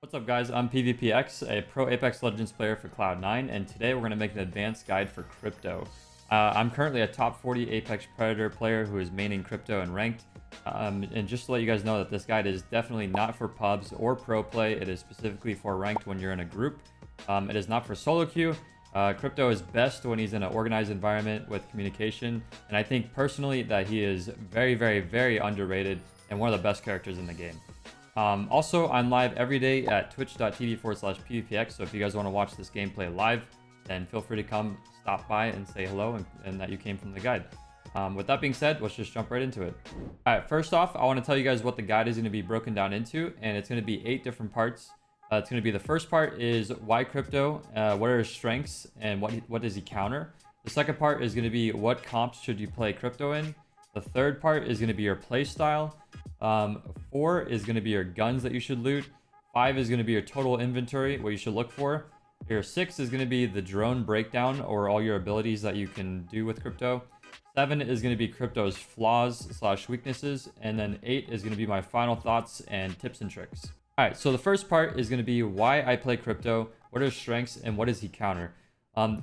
What's up guys, I'm PvPX, a pro Apex Legends player for Cloud9, and today we're going to make an advanced guide for crypto. I'm currently a top 40 Apex Predator player who is maining crypto and ranked, and just to let you guys know that this guide is definitely not for pubs or pro play. It is specifically for ranked when you're in a group. It is not for solo queue. Crypto is best when he's in an organized environment with communication, and I think personally that he is very underrated and one of the best characters in the game. Also, I'm live every day at twitch.tv/PvPX, so if you guys want to watch this gameplay live, then feel free to come stop by and say hello and that you came from the guide. With that being said, let's just jump right into it. Alright, first off, I want to tell you guys what the guide is going to be broken down into, and it's going to be 8 different parts. It's going to be the first part is why crypto, what are his strengths, and what does he counter. The second part is going to be what comps should you play crypto in. The third part is going to be your play style. 4 is going to be your guns that you should loot. 5 is going to be your total inventory, what you should look for. Your 6 is going to be the drone breakdown, or all your abilities that you can do with crypto. 7 is going to be crypto's flaws/weaknesses, and then 8 is going to be my final thoughts and tips and tricks. Alright, so the first part is going to be why I play crypto, what are his strengths, and what does he counter.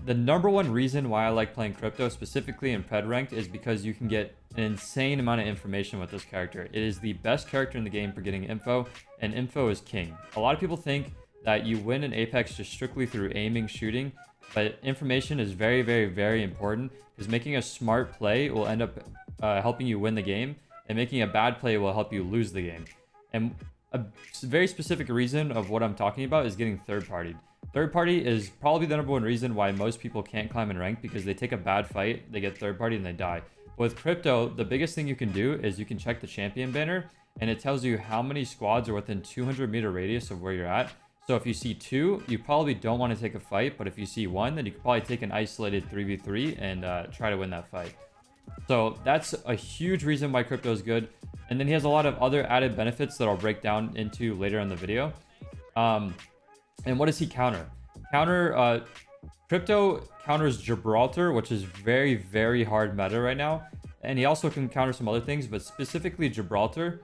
The number one reason why I like playing crypto, specifically in Pred Ranked, is because you can get an insane amount of information with this character. It is the best character in the game for getting info, and info is king. A lot of people think that you win in Apex just strictly through aiming, shooting, but information is very important, because making a smart play will end up helping you win the game, and making a bad play will help you lose the game. And a very specific reason of what I'm talking about is getting third-partied. Third party is probably the number one reason why most people can't climb in rank, because they take a bad fight, they get third party, and they die. But with crypto, the biggest thing you can do is you can check the champion banner, and it tells you how many squads are within 200-meter radius of where you're at. So if you see 2, you probably don't want to take a fight, but if you see 1, then you could probably take an isolated 3v3 and try to win that fight. So that's a huge reason why crypto is good. And then he has a lot of other added benefits that I'll break down into later in the video. And what does he counter? Crypto counters Gibraltar, which is very hard meta right now. And he also can counter some other things, but specifically Gibraltar.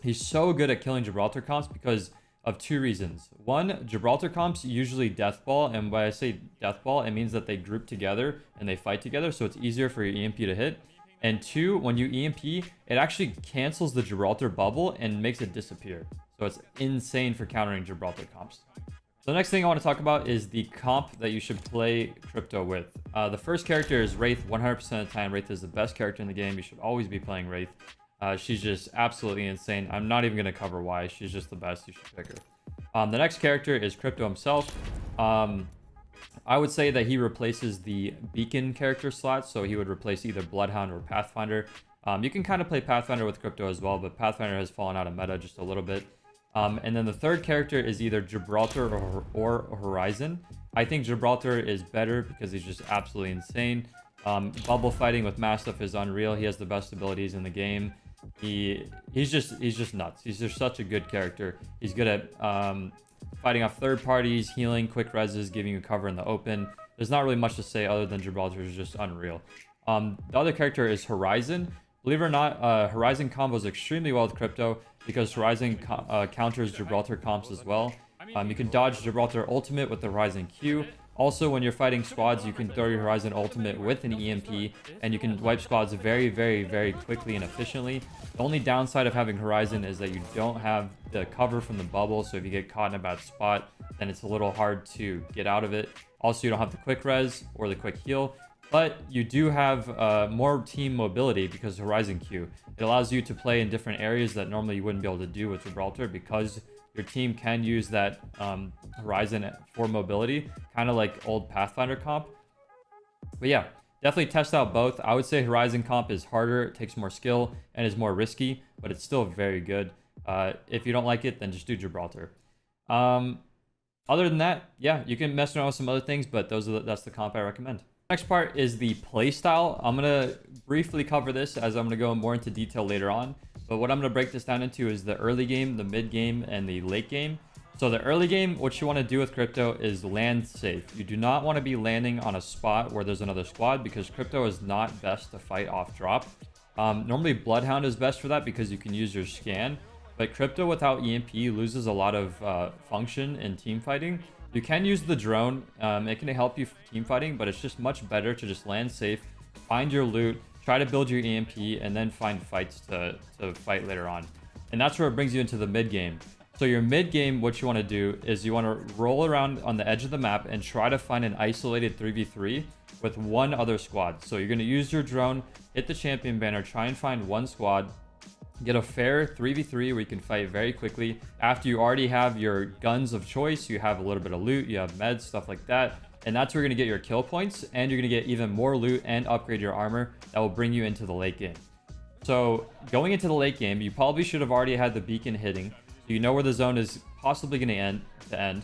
He's so good at killing Gibraltar comps because of 2 reasons. 1, Gibraltar comps usually deathball, and when I say deathball, it means that they group together and they fight together, so it's easier for your EMP to hit. And 2, when you EMP, it actually cancels the Gibraltar bubble and makes it disappear. So it's insane for countering Gibraltar comps. So the next thing I want to talk about is the comp that you should play crypto with. The first character is Wraith. 100% of the time, Wraith is the best character in the game. You should always be playing Wraith. She's just absolutely insane. I'm not even going to cover why. She's just the best. You should pick her. The next character is Crypto himself. I would say that he replaces the Beacon character slot. So he would replace either Bloodhound or Pathfinder. You can kind of play Pathfinder with Crypto as well, but Pathfinder has fallen out of meta just a little bit. And then the third character is either Gibraltar or Horizon. I think Gibraltar is better because he's just absolutely insane. Bubble fighting with Mastiff is unreal. He has the best abilities in the game. He's just nuts. He's just such a good character. He's good at fighting off third parties, healing, quick reses, giving you cover in the open. There's not really much to say other than Gibraltar is just unreal. The other character is Horizon. Believe it or not, Horizon combos extremely well with crypto because Horizon counters Gibraltar comps as well. You can dodge Gibraltar ultimate with the Horizon Q. Also, when you're fighting squads, you can throw your Horizon ultimate with an EMP, and you can wipe squads very quickly and efficiently. The only downside of having Horizon is that you don't have the cover from the bubble, so if you get caught in a bad spot, then it's a little hard to get out of it. Also, you don't have the quick res or the quick heal. But you do have more team mobility because Horizon Q. It allows you to play in different areas that normally you wouldn't be able to do with Gibraltar because your team can use that Horizon for mobility, kind of like old Pathfinder comp. But yeah, definitely test out both. I would say Horizon comp is harder, it takes more skill, and is more risky, but it's still very good. If you don't like it, then just do Gibraltar. Other than that, yeah, you can mess around with some other things, but that's the comp I recommend. Next part is the playstyle. I'm going to briefly cover this as I'm going to go more into detail later on. But what I'm going to break this down into is the early game, the mid game, and the late game. So the early game, what you want to do with crypto is land safe. You do not want to be landing on a spot where there's another squad because crypto is not best to fight off drop. Normally Bloodhound is best for that because you can use your scan. but crypto without EMP loses a lot of function in team fighting. You can use the drone, it can help you for team fighting, but it's just much better to just land safe, find your loot, try to build your EMP, and then find fights to fight later on. And that's where it brings you into the mid game. So your mid game, what you want to do is you want to roll around on the edge of the map and try to find an isolated 3v3 with one other squad. So you're going to use your drone, hit the champion banner, try and find one squad, get a fair 3v3 where you can fight very quickly. After you already have your guns of choice, you have a little bit of loot, you have meds, stuff like that. And that's where you're going to get your kill points, and you're going to get even more loot and upgrade your armor that will bring you into the late game. So going into the late game, you probably should have already had the beacon hitting. So you know where the zone is possibly going to end.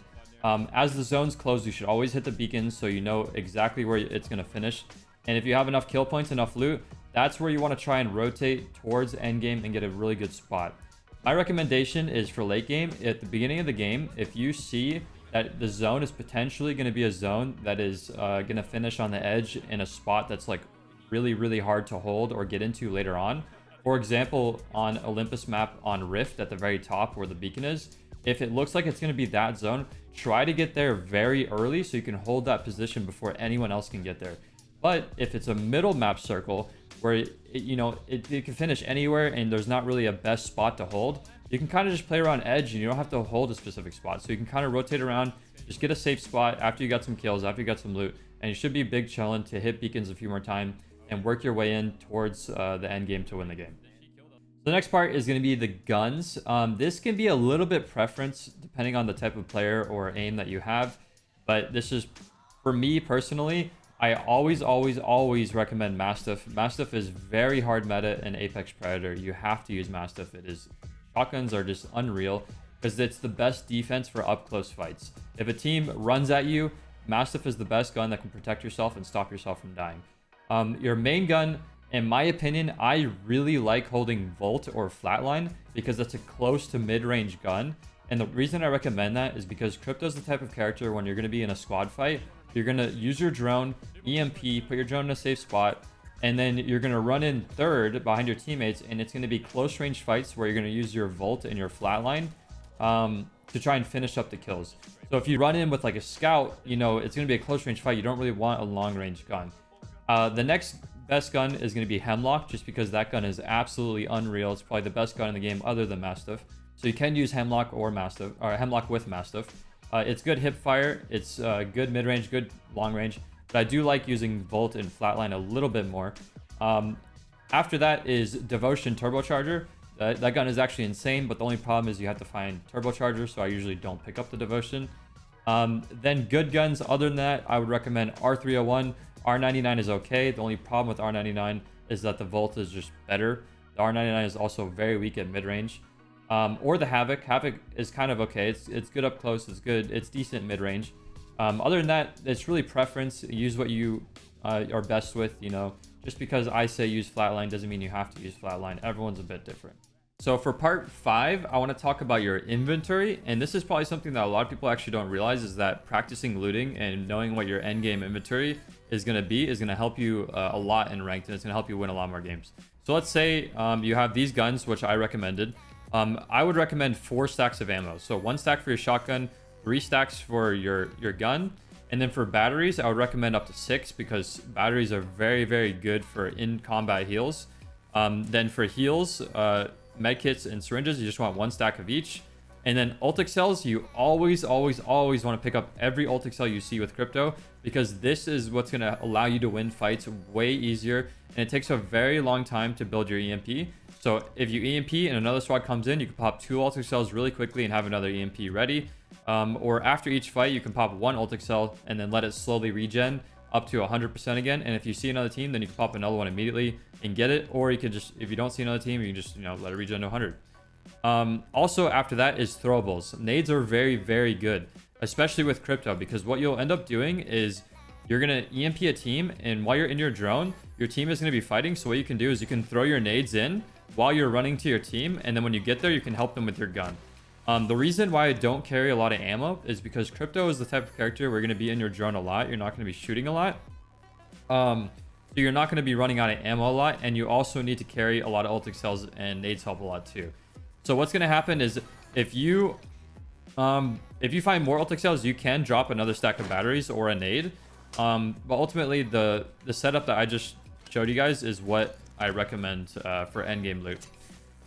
As the zones close, you should always hit the beacons so you know exactly where it's going to finish. And if you have enough kill points, enough loot, that's where you want to try and rotate towards endgame and get a really good spot. My recommendation is for late game, at the beginning of the game, if you see that the zone is potentially going to be a zone that is going to finish on the edge in a spot that's like really, really hard to hold or get into later on. For example, on Olympus map on Rift at the very top where the beacon is, if it looks like it's going to be that zone, try to get there very early so you can hold that position before anyone else can get there. But if it's a middle map circle where it can finish anywhere and there's not really a best spot to hold, you can kind of just play around edge and you don't have to hold a specific spot. So you can kind of rotate around, just get a safe spot after you got some kills, after you got some loot, and you should be big chilling to hit beacons a few more times and work your way in towards the end game to win the game. The next part is going to be the guns. This can be a little bit preference depending on the type of player or aim that you have, but this is, for me personally, I always recommend Mastiff. Mastiff is very hard meta in Apex Predator. You have to use Mastiff. Shotguns are just unreal because it's the best defense for up close fights. If a team runs at you, Mastiff is the best gun that can protect yourself and stop yourself from dying. Your main gun, in my opinion, I really like holding Volt or Flatline because that's a close to mid-range gun. And the reason I recommend that is because Crypto's the type of character when you're going to be in a squad fight, you're going to use your drone, EMP, put your drone in a safe spot, and then you're going to run in third behind your teammates, and it's going to be close range fights where you're going to use your Volt and your Flatline to try and finish up the kills. So if you run in with like a scout, it's going to be a close range fight. You don't really want a long range gun. The next best gun is going to be Hemlock, just because that gun is absolutely unreal. It's probably the best gun in the game other than Mastiff. So you can use Hemlock or Mastiff, or Hemlock with Mastiff. It's good hip fire. It's good mid range, good long range. But I do like using Volt and Flatline a little bit more. After that is Devotion Turbocharger. That gun is actually insane, but the only problem is you have to find Turbocharger, so I usually don't pick up the Devotion. Then good guns, other than that, I would recommend R301. R99 is okay. The only problem with R99 is that the Volt is just better. The R99 is also very weak at mid-range. Or the Havoc. Havoc is kind of okay. It's good up close. It's good. It's decent mid-range. Other than that, it's really preference. Use what you are best with, Just because I say use Flatline doesn't mean you have to use Flatline. Everyone's a bit different. So for part 5, I want to talk about your inventory. And this is probably something that a lot of people actually don't realize, is that practicing looting and knowing what your end game inventory is going to help you a lot in ranked, and it's going to help you win a lot more games. So let's say you have these guns, which I recommended. I would recommend 4 stacks of ammo. So 1 stack for your shotgun, 3 stacks for your gun. And then for batteries, I would recommend up to 6 because batteries are very, very good for in-combat heals. Then for heals, medkits and syringes, you just want 1 stack of each. And then ultic cells, you always want to pick up every ultic cell you see with crypto, because this is what's going to allow you to win fights way easier. And it takes a very long time to build your EMP. So if you EMP and another squad comes in, you can pop 2 ultic cells really quickly and have another EMP ready. Or after each fight, you can pop 1 ultic cell and then let it slowly regen up to 100% again. And if you see another team, then you can pop another one immediately and get it. Or you can just, if you don't see another team, you can just let it regen to 100. Also after that is throwables. Nades are very, very good, especially with crypto, because what you'll end up doing is you're going to EMP a team, and while you're in your drone, your team is going to be fighting. So what you can do is you can throw your nades in while you're running to your team, and then when you get there, you can help them with your gun. The reason why I don't carry a lot of ammo is because crypto is the type of character where you're going to be in your drone a lot. You're not going to be shooting a lot. So you're not going to be running out of ammo a lot, and you also need to carry a lot of ultic cells, and nades help a lot too. So what's gonna happen is if you find more ultic cells, you can drop another stack of batteries or a nade. But ultimately, the setup that I just showed you guys is what I recommend for endgame loot.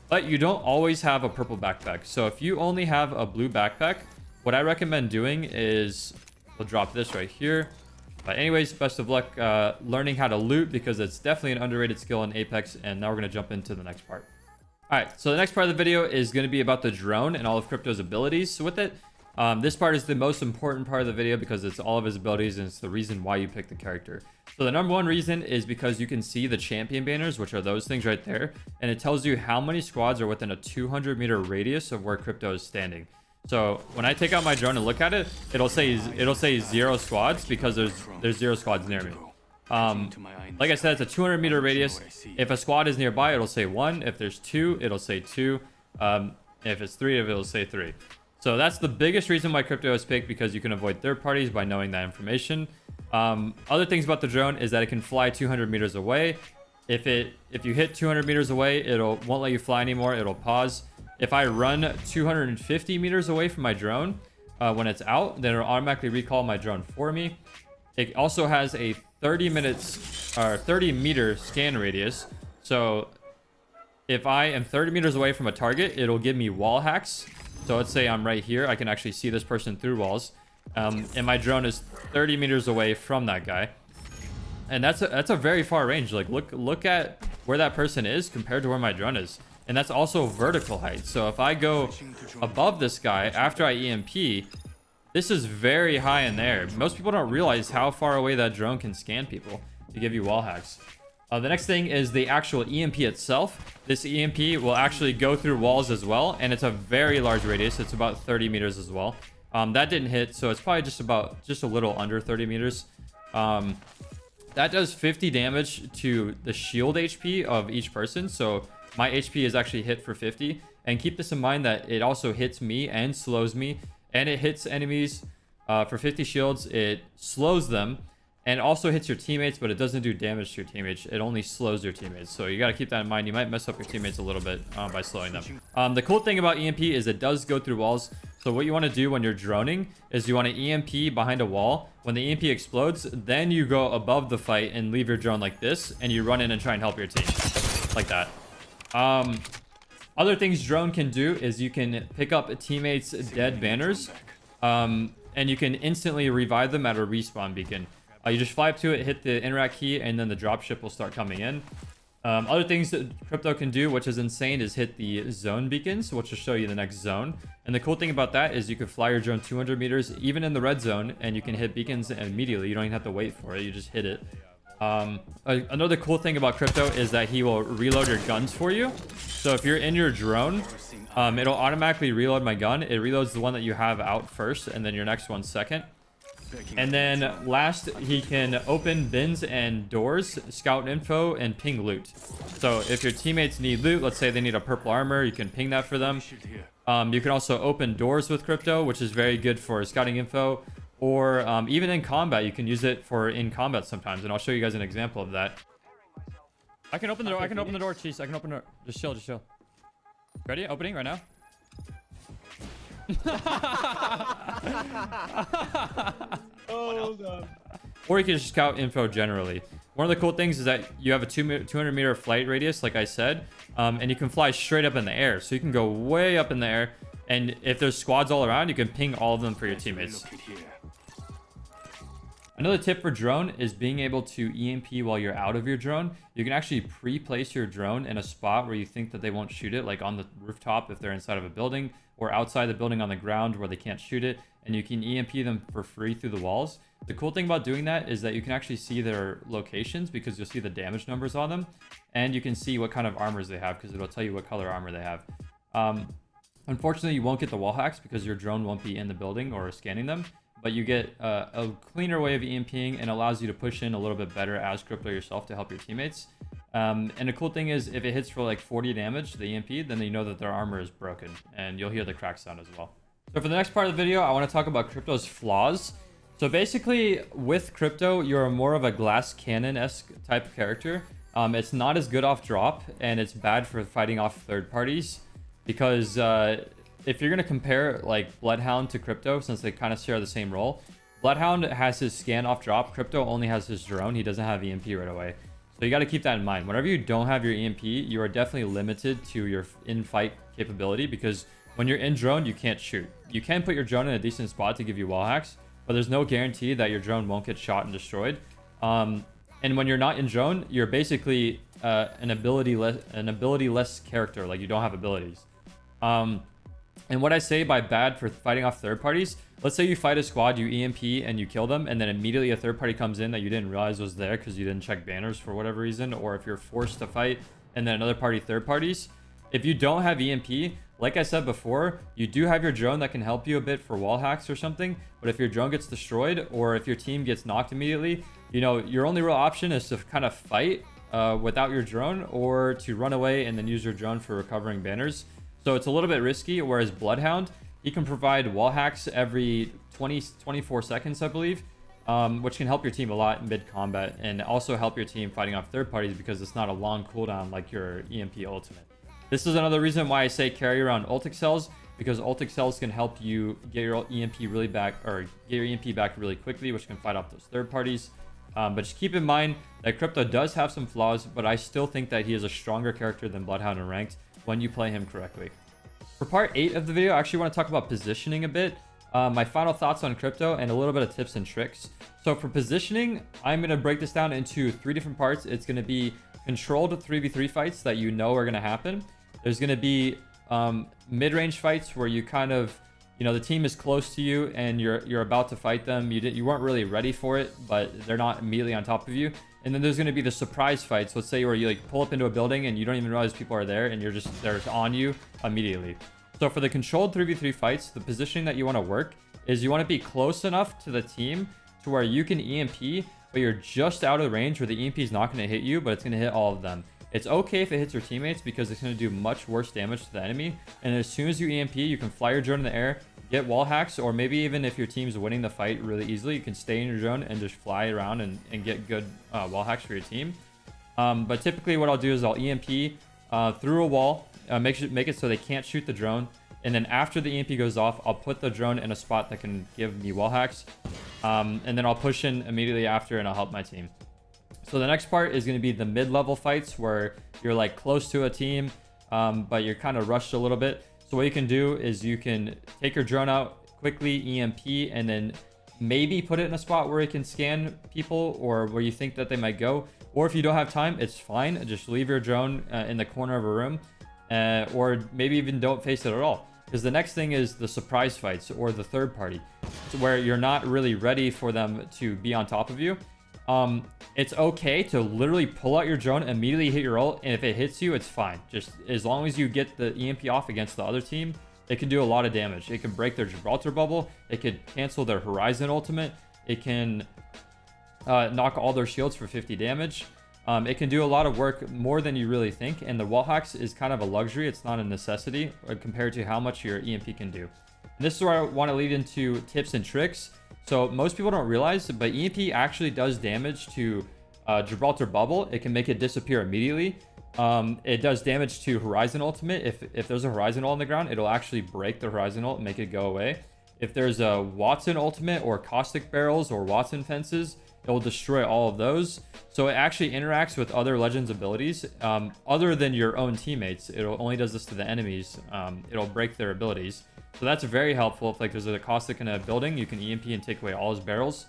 But you don't always have a purple backpack. So if you only have a blue backpack, what I recommend doing is we'll drop this right here. But anyways, best of luck learning how to loot, because it's definitely an underrated skill in Apex. And now we're going to jump into the next part. All right, so the next part of the video is going to be about the drone and all of Crypto's abilities with it. This part is the most important part of the video because it's all of his abilities and it's the reason why you pick the character. So the number one reason is because you can see the champion banners, which are those things right there, and it tells you how many squads are within a 200-meter radius of where Crypto is standing. So when I take out my drone and look at it, it'll say 0 squads because there's 0 squads near me. Like I said, it's a 200-meter radius. If a squad is nearby, it'll say 1. If there's 2, it'll say 2. If it's 3, it'll say 3. So that's the biggest reason why Crypto is picked, because you can avoid third parties by knowing that information. Other things about the drone is that it can fly 200 meters away. If you hit 200 meters away, won't let you fly anymore. It'll pause. If I run 250 meters away from my drone when it's out, then it'll automatically recall my drone for me. It also has a 30-meter scan radius. So if I am 30 meters away from a target, it'll give me wall hacks. So let's say I'm right here. I can actually see this person through walls. And my drone is 30 meters away from that guy. And that's a very far range. Like look at where that person is compared to where my drone is. And that's also vertical height. So if I go above this guy after I EMP, this is very high in the air. Most people don't realize how far away that drone can scan people to give you wall hacks. The next thing is the actual EMP itself. This EMP will actually go through walls as well, and it's a very large radius. It's about 30 meters as well. That didn't hit, so it's probably just a little under 30 meters. That does 50 damage to the shield HP of each person, so my HP is actually hit for 50. And keep this in mind that it also hits me and slows me, and it hits enemies for 50 shields. It slows them. And also hits your teammates, but it doesn't do damage to your teammates. It only slows your teammates. So you got to keep that in mind. You might mess up your teammates a little bit by slowing them. The cool thing about EMP is it does go through walls. So what you want to do when you're droning is you want to EMP behind a wall. When the EMP explodes, then you go above the fight and leave your drone like this. And you run in and try and help your team. Like that. Other things drone can do is you can pick up teammates' dead banners. And you can instantly revive them at a respawn beacon. You just fly up to it, hit the interact key, and then the dropship will start coming in. Other things that Crypto can do, which is insane, is hit the zone beacons, which will show you the next zone. And the cool thing about that is you can fly your drone 200 meters, even in the red zone, and you can hit beacons immediately. You don't even have to wait for it. You just hit it. Another cool thing about Crypto is that he will reload your guns for you. So if you're in your drone, it'll automatically reload my gun. It reloads the one that you have out first, and then your next one second. And then last, he can open bins and doors, scout info, and ping loot. So if your teammates need loot, let's say they need a purple armor, you can ping that for them. You can also open doors with Crypto, which is very good for scouting info. Or even in combat, you can use it for in combat sometimes. And I'll show you guys an example of that. I can open the door. I can open the door, Cheese. I can open the door. Just chill, just chill. Ready? Opening right now. Or you can just scout info generally. One of the cool things is that you have a 200-meter flight radius, like I said, and you can fly straight up in the air. So you can go way up in the air, and if there's squads all around, you can ping all of them for your teammates. Another tip for drone is being able to EMP while you're out of your drone. You can actually pre-place your drone in a spot where you think that they won't shoot it, like on the rooftop if they're inside of a building, or outside the building on the ground where they can't shoot it, and you can EMP them for free through the walls. The cool thing about doing that is that you can actually see their locations because you'll see the damage numbers on them, and you can see what kind of armors they have because it'll tell you what color armor they have. Unfortunately, you won't get the wall hacks because your drone won't be in the building or scanning them, but you get a cleaner way of EMPing and allows you to push in a little bit better as Crypto yourself to help your teammates. And the cool thing is if it hits for like 40 damage, the EMP, then you know that their armor is broken and you'll hear the crack sound as well. So for the next part of the video, I want to talk about Crypto's flaws. So basically with Crypto, you're more of a glass cannon-esque type of character. It's not as good off drop and it's bad for fighting off third parties. because if you're gonna compare like Bloodhound to Crypto, since they kind of share the same role, Bloodhound has his scan off drop. Crypto only has his drone. He doesn't have EMP right away. So you got to keep that in mind. Whenever you don't have your EMP, you are definitely limited to your in-fight capability, because when you're in drone, you can't shoot. You can put your drone in a decent spot to give you wall hacks, but there's no guarantee that your drone won't get shot and destroyed. And when you're not in drone, you're basically an ability-less character. Like, you don't have abilities. And what I say by bad for fighting off third parties, let's say you fight a squad, you EMP and you kill them, and then immediately a third party comes in that you didn't realize was there because you didn't check banners for whatever reason, or if you're forced to fight and then another party third parties. If you don't have EMP, like I said before, you do have your drone that can help you a bit for wall hacks or something, but if your drone gets destroyed or if your team gets knocked immediately, you know, your only real option is to kind of fight without your drone, or to run away and then use your drone for recovering banners. So it's a little bit risky, whereas Bloodhound, he can provide wall hacks every 24 seconds, I believe, which can help your team a lot in mid-combat, and also help your team fighting off third parties because it's not a long cooldown like your EMP ultimate. This is another reason why I say carry around ult cells, because ult cells can help you get your EMP really back, or get your EMP back really quickly, which can fight off those third parties. But just keep in mind that Crypto does have some flaws, but I still think that he is a stronger character than Bloodhound in ranked when you play him correctly. For part 8 of the video, I actually want to talk about positioning a bit, my final thoughts on Crypto, and a little bit of tips and tricks. So for positioning, I'm going to break this down into 3 different parts. It's going to be controlled 3v3 fights that you know are going to happen. There's going to be mid-range fights where you kind of, you know, the team is close to you and you're about to fight them. You weren't really ready for it, but they're not immediately on top of you. And then there's going to be the surprise fights. Let's say where you like pull up into a building and you don't even realize people are there, and they're on you immediately. So for the controlled 3v3 fights, the positioning that you want to work is you want to be close enough to the team to where you can EMP, but you're just out of the range where the EMP is not going to hit you, but it's going to hit all of them. It's okay if it hits your teammates because it's going to do much worse damage to the enemy. And as soon as you EMP, you can fly your drone in the air, get wall hacks, or maybe even if your team's winning the fight really easily, you can stay in your drone and just fly around and get good wall hacks for your team. But typically what I'll do is I'll EMP through a wall, make it so they can't shoot the drone. And then after the EMP goes off, I'll put the drone in a spot that can give me wall hacks. And then I'll push in immediately after and I'll help my team. So the next part is going to be the mid-level fights where you're like close to a team, but you're kind of rushed a little bit. So what you can do is you can take your drone out quickly, EMP, and then maybe put it in a spot where it can scan people or where you think that they might go. Or if you don't have time, it's fine. Just leave your drone in the corner of a room, or maybe even don't face it at all. Because the next thing is the surprise fights or the third party, where you're not really ready for them to be on top of you. It's okay to literally pull out your drone, immediately hit your ult, and if it hits you, it's fine. Just as long as you get the EMP off against the other team, it can do a lot of damage. It can break their Gibraltar bubble. It could cancel their Horizon ultimate. It can knock all their shields for 50 damage. It can do a lot of work, more than you really think, and the wall hacks is kind of a luxury. It's not a necessity compared to how much your EMP can do. And this is where I want to lead into tips and tricks. So most people don't realize, but EMP actually does damage to Gibraltar bubble. It can make it disappear immediately. It does damage to Horizon ultimate. If there's a Horizon ult on the ground, it'll actually break the Horizon ult and make it go away. If there's a Watson ultimate or caustic barrels or Watson fences, it will destroy all of those. So it actually interacts with other Legends abilities other than your own teammates. It only does this to the enemies. It'll break their abilities. So that's very helpful. If like there's a caustic in a building, you can EMP and take away all his barrels.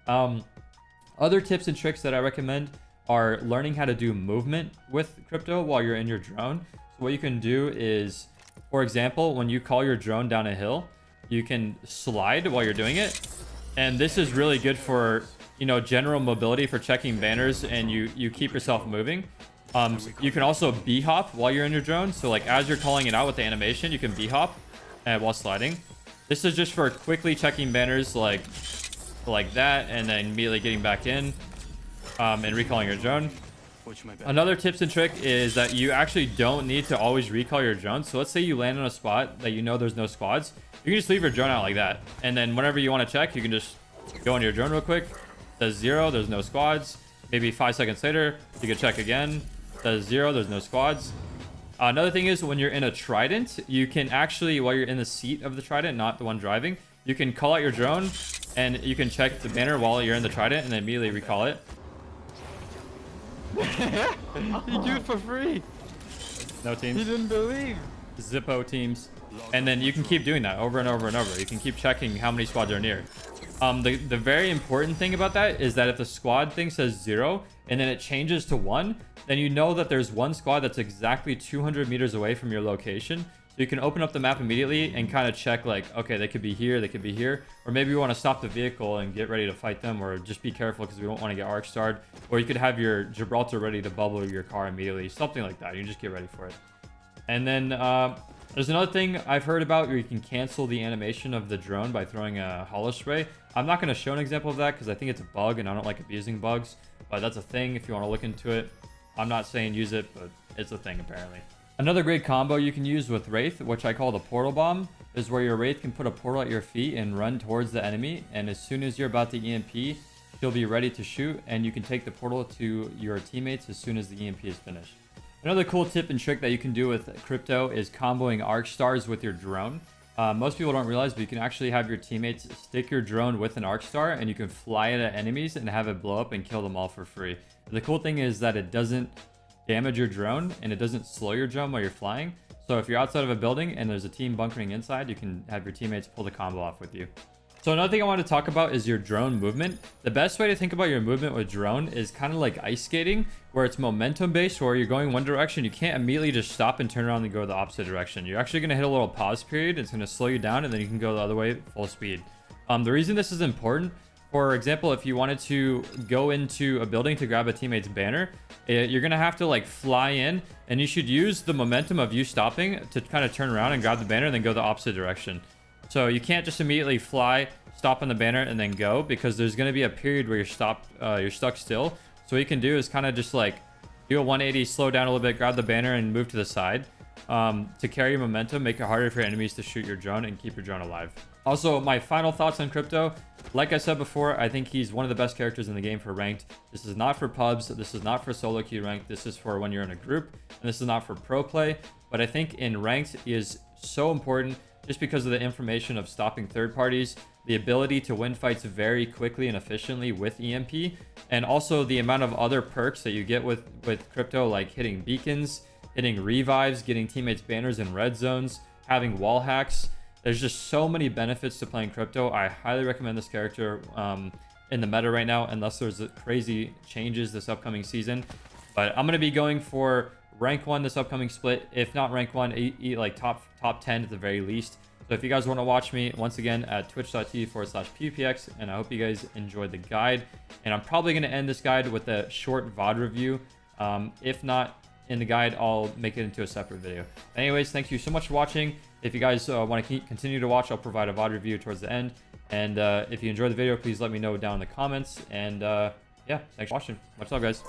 Other tips and tricks that I recommend are learning how to do movement with Crypto while you're in your drone. So what you can do is, for example, when you call your drone down a hill, you can slide while you're doing it. And this is really good for, you know, general mobility, for checking banners, and you keep yourself moving. You can also B-hop while you're in your drone. So like as you're calling it out with the animation, you can B-hop while sliding. This is just for quickly checking banners like that, and then immediately getting back in and recalling your drone. Another tips and trick is that you actually don't need to always recall your drone. So let's say you land on a spot that you know there's no squads. You can just leave your drone out like that. And then whenever you want to check, you can just go on your drone real quick. Does 0, there's no squads. Maybe 5 seconds later, you can check again. Does 0, there's no squads. Another thing is when you're in a trident, you can actually, while you're in the seat of the trident, not the one driving, you can call out your drone and you can check the banner while you're in the trident and then immediately recall it. You do it for free. No teams. He didn't believe. Zippo teams. And then you can keep doing that over and over and over. You can keep checking how many squads are near. The very important thing about that is that if the squad thing says 0 and then it changes to 1, then you know that there's one squad that's exactly 200 meters away from your location. So you can open up the map immediately and kind of check like, okay, they could be here, they could be here. Or maybe you want to stop the vehicle and get ready to fight them, or just be careful because we don't want to get arc starred. Or you could have your Gibraltar ready to bubble your car immediately. Something like that. You just get ready for it. And then there's another thing I've heard about where you can cancel the animation of the drone by throwing a holo spray. I'm not going to show an example of that because I think it's a bug and I don't like abusing bugs. But that's a thing if you want to look into it. I'm not saying use it, but it's a thing apparently. Another great combo you can use with Wraith, which I call the portal bomb, is where your Wraith can put a portal at your feet and run towards the enemy. And as soon as you're about to EMP, she'll be ready to shoot and you can take the portal to your teammates as soon as the EMP is finished. Another cool tip and trick that you can do with crypto is comboing arc stars with your drone. Most people don't realize, but you can actually have your teammates stick your drone with an arc star and you can fly it at enemies and have it blow up and kill them all for free. The cool thing is that it doesn't damage your drone and it doesn't slow your drone while you're flying. So if you're outside of a building and there's a team bunkering inside, you can have your teammates pull the combo off with you. So another thing I want to talk about is your drone movement. The best way to think about your movement with drone is kind of like ice skating, where it's momentum based, where you're going one direction. You can't immediately just stop and turn around and go the opposite direction. You're actually going to hit a little pause period. It's going to slow you down and then you can go the other way full speed. The reason this is important, for example, if you wanted to go into a building to grab a teammate's banner, you're going to have to like fly in and you should use the momentum of you stopping to kind of turn around and grab the banner and then go the opposite direction. So you can't just immediately fly, stop on the banner, and then go, because there's going to be a period where you're stuck still. So what you can do is kind of just like do a 180, slow down a little bit, grab the banner, and move to the side to carry your momentum, make it harder for enemies to shoot your drone, and keep your drone alive. Also, my final thoughts on crypto. Like I said before, I think he's one of the best characters in the game for ranked. This is not for pubs. This is not for solo queue ranked. This is for when you're in a group, and this is not for pro play. But I think in ranked, he is so important, just because of the information of stopping third parties, the ability to win fights very quickly and efficiently with EMP, and also the amount of other perks that you get with crypto, like hitting beacons, hitting revives, getting teammates banners in red zones, having wall hacks. There's just so many benefits to playing crypto. I highly recommend this character in the meta right now, unless there's crazy changes this upcoming season. But I'm going to be going for rank 1 this upcoming split. If not rank 1, like top 10 at the very least. So if you guys want to watch me, once again, at twitch.tv/PvPX, and I hope you guys enjoyed the guide. And I'm probably going to end this guide with a short VOD review. If not in the guide, I'll make it into a separate video. Anyways, thank you so much for watching. If you guys want to continue to watch, I'll provide a VOD review towards the end. And if you enjoyed the video, please let me know down in the comments. And yeah, thanks for watching. Much love, guys.